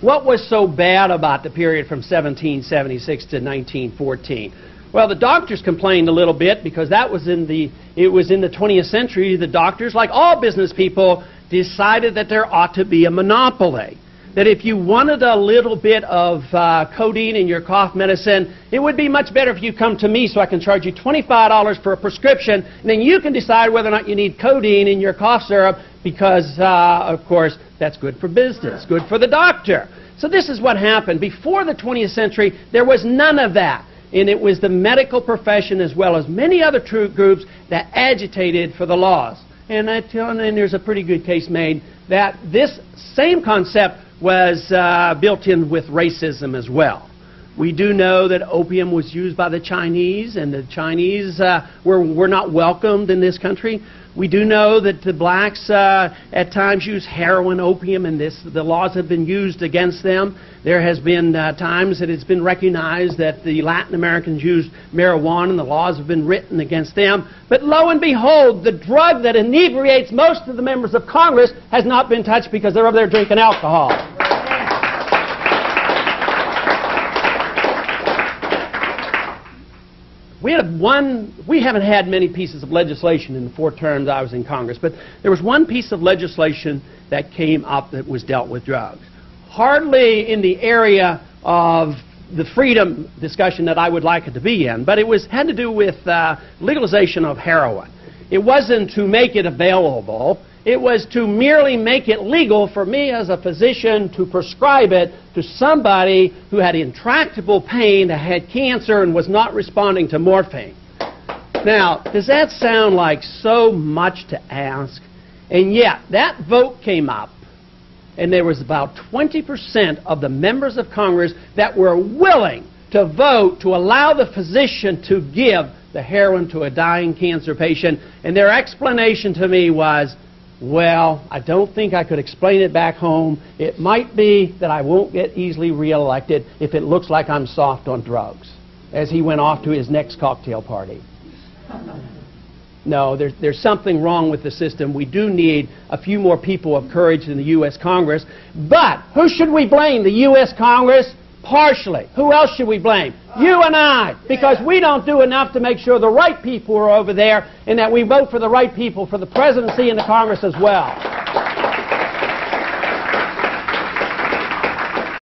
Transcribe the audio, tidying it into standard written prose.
What was so bad about the period from 1776 to 1914? Well, the doctors complained a little bit because it was in the 20th century. The doctors, like all business people, decided that there ought to be a monopoly. That if you wanted a little bit of codeine in your cough medicine, it would be much better if you come to me so I can charge you $25 for a prescription, and then you can decide whether or not you need codeine in your cough syrup because, of course, that's good for business, good for the doctor. So this is what happened. Before the 20th century, there was none of that. And it was the medical profession as well as many other groups that agitated for the laws. And there's a pretty good case made that this same concept was built in with racism as well. We do know that opium was used by the Chinese, and the Chinese were not welcomed in this country. We do know that the blacks at times use heroin, opium, and the laws have been used against them. There has been times that it's been recognized that the Latin Americans used marijuana, and the laws have been written against them. But lo and behold, the drug that inebriates most of the members of Congress has not been touched because they're over there drinking alcohol. We haven't had many pieces of legislation in the 4 terms I was in Congress, but there was one piece of legislation that came up that was dealt with drugs. Hardly in the area of the freedom discussion that I would like it to be in, but it had to do with legalization of heroin. It wasn't to make it available. It was to merely make it legal for me as a physician to prescribe it to somebody who had intractable pain, that had cancer, and was not responding to morphine. Now, does that sound like so much to ask? And yet, that vote came up, and there was about 20% of the members of Congress that were willing to vote to allow the physician to give the heroin to a dying cancer patient. And their explanation to me was, well, I don't think I could explain it back home. It might be that I won't get easily reelected if it looks like I'm soft on drugs, as he went off to his next cocktail party. No, there's something wrong with the system. We do need a few more people of courage in the U.S. Congress. But who should we blame? The U.S. Congress? Partially. Who else should we blame? You and I. Because we don't do enough to make sure the right people are over there and that we vote for the right people for the presidency and the Congress as well.